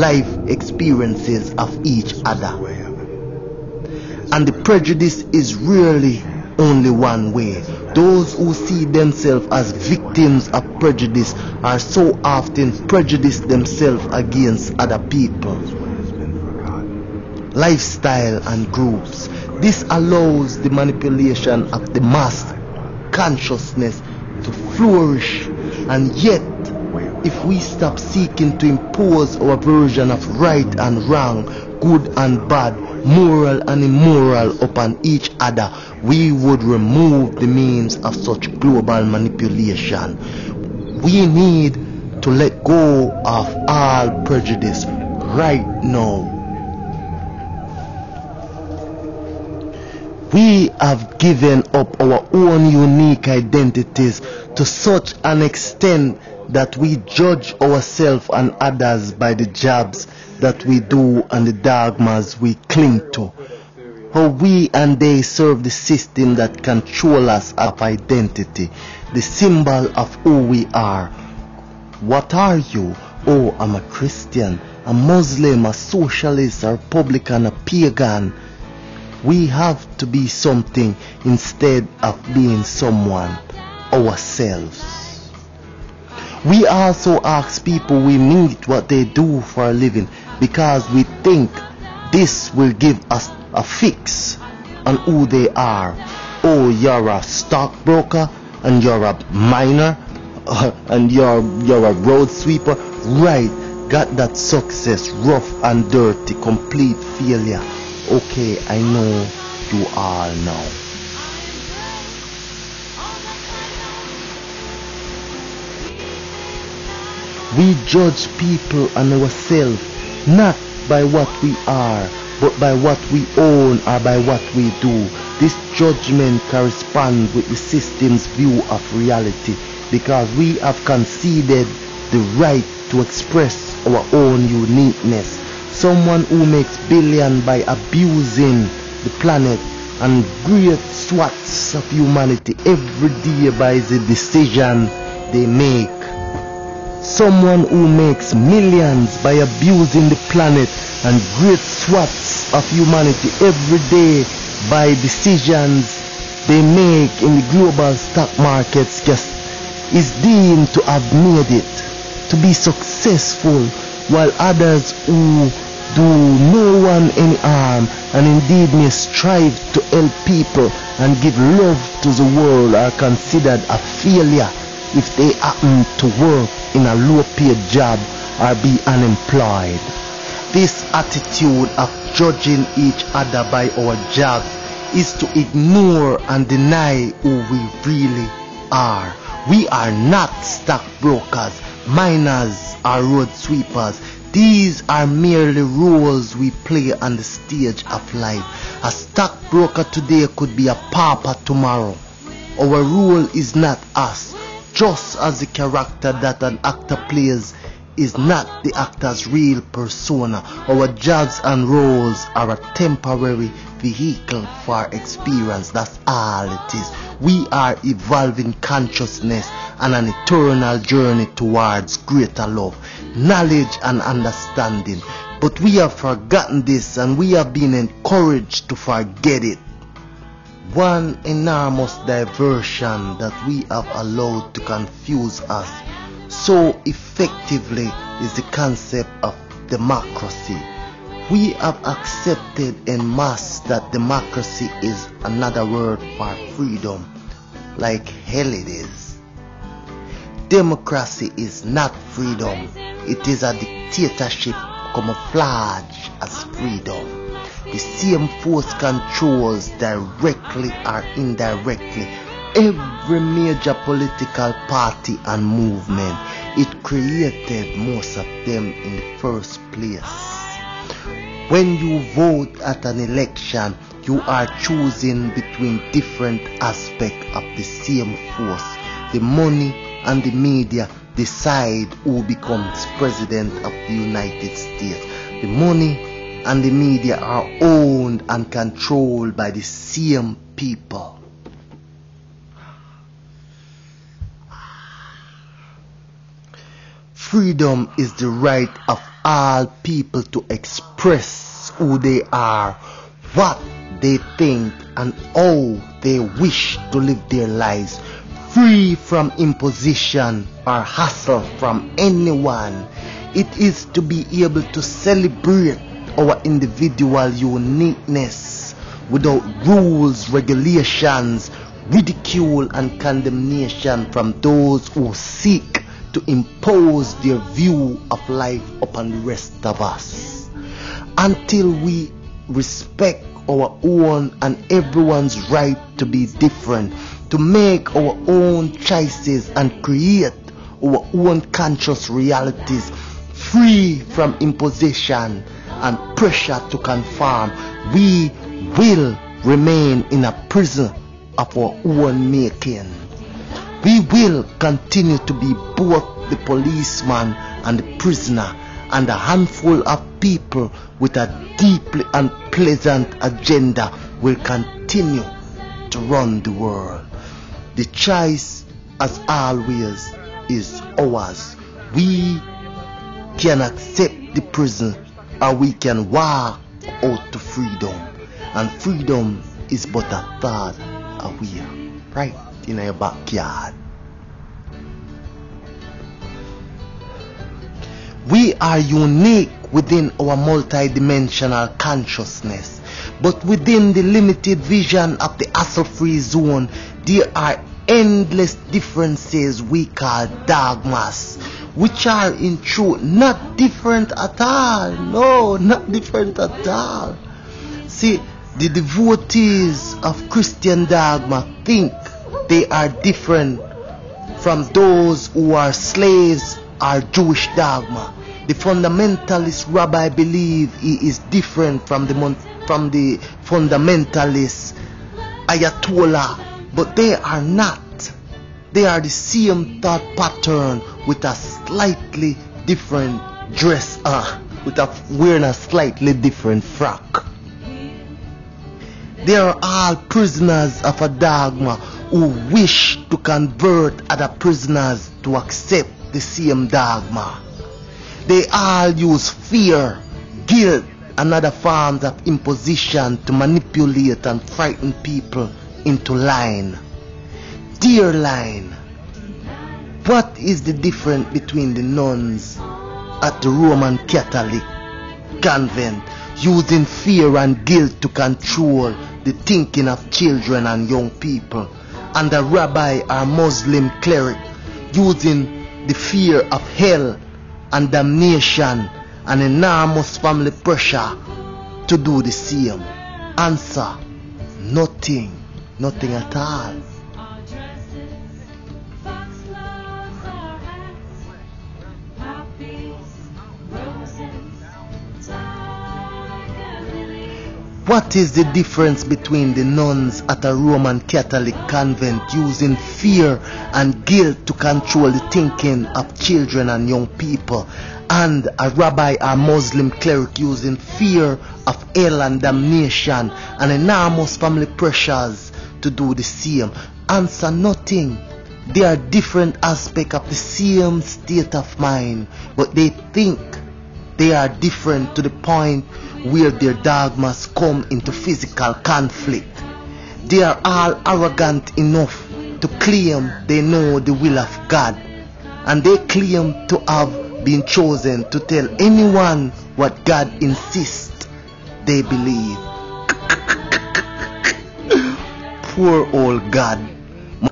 life experiences of each other. And the prejudice is really only one way. Those who see themselves as victims of prejudice are so often prejudiced themselves against other people. Lifestyle and groups. This allows the manipulation of the mass consciousness to flourish, and yet if we stop seeking to impose our version of right and wrong, good and bad, moral and immoral upon each other, we would remove the means of such global manipulation. We need to let go of all prejudice right now. We have given up our own unique identities to such an extent that we judge ourselves and others by the jobs that we do and the dogmas we cling to. How we and they serve the system that controls us of identity, the symbol of who we are. What are you? Oh, I'm a Christian, a Muslim, a socialist, a Republican, a pagan. We have to be something instead of being someone, ourselves. We also ask people we meet what they do for a living because we think this will give us a fix on who they are. Oh, you're a stockbroker and you're a miner and you're a road sweeper. Right, got that success, rough and dirty, complete failure. Okay, I know you are now. We judge people and ourselves not by what we are, but by what we own or by what we do. This judgment corresponds with the system's view of reality because we have conceded the right to express our own uniqueness. Someone who makes billions by abusing the planet and great swaths of humanity every day by the decision they make. Someone who makes millions by abusing the planet and great swaths of humanity every day by decisions they make in the global stock markets just is deemed to have made it, to be successful, while others who do no one any harm and indeed may strive to help people and give love to the world are considered a failure if they happen to work in a low-paid job or be unemployed. This attitude of judging each other by our jobs is to ignore and deny who we really are. We are not stockbrokers, miners, or road sweepers. These are merely roles we play on the stage of life. A stockbroker today could be a pauper tomorrow. Our role is not us, just as the character that an actor plays is not the actor's real persona. Our jobs and roles are a temporary vehicle for experience. That's all it is. We are evolving consciousness and an eternal journey towards greater love, knowledge and understanding. But we have forgotten this and we have been encouraged to forget it. One enormous diversion that we have allowed to confuse us so effectively is the concept of democracy. We have accepted en masse that democracy is another word for freedom, like hell it is. Democracy is not freedom. It is a dictatorship camouflaged as freedom. The same force controls directly or indirectly every major political party and movement. It created most of them in the first place. When you vote at an election, you are choosing between different aspects of the same force. The money and the media decide who becomes president of the United States. The money and the media are owned and controlled by the same people. Freedom is the right of all people to express who they are, what they think, and how they wish to live their lives, free from imposition or hassle from anyone. It is to be able to celebrate our individual uniqueness without rules, regulations, ridicule, and condemnation from those who seek to impose their view of life upon the rest of us. Until we respect our own and everyone's right to be different, to make our own choices and create our own conscious realities, free from imposition and pressure to conform, we will remain in a prison of our own making. We will continue to be both the policeman and the prisoner, and a handful of people with a deeply unpleasant agenda will continue to run the world. The choice, as always, is ours. We can accept the prison, or we can walk out to freedom. And freedom is but a thought away, right in your backyard. We are unique within our multidimensional consciousness, but within the limited vision of the hassle-free zone, there are endless differences we call dogmas, which are in truth not different at all. No, not different at all. See, the devotees of Christian dogma think they are different from those who are slaves or Jewish dogma. The fundamentalist rabbi believe he is different from the fundamentalist ayatollah, but they are not. They are the same thought pattern with a slightly different dress, wearing a slightly different frock. They are all prisoners of a dogma who wish to convert other prisoners to accept the same dogma. They all use fear, guilt, and other forms of imposition to manipulate and frighten people into line. Dear line, what is the difference between the nuns at the Roman Catholic convent using fear and guilt to control the thinking of children and young people, and the rabbi or Muslim cleric using the fear of hell and damnation and enormous family pressure to do the same? Answer: nothing at all. What is the difference between the nuns at a Roman Catholic convent using fear and guilt to control the thinking of children and young people, and a rabbi or Muslim cleric using fear of hell and damnation and enormous family pressures to do the same? Answer: nothing. They are different aspects of the same state of mind, but they think they are different to the point where their dogmas come into physical conflict. They are all arrogant enough to claim they know the will of God, and they claim to have been chosen to tell anyone what God insists they believe. Poor old God.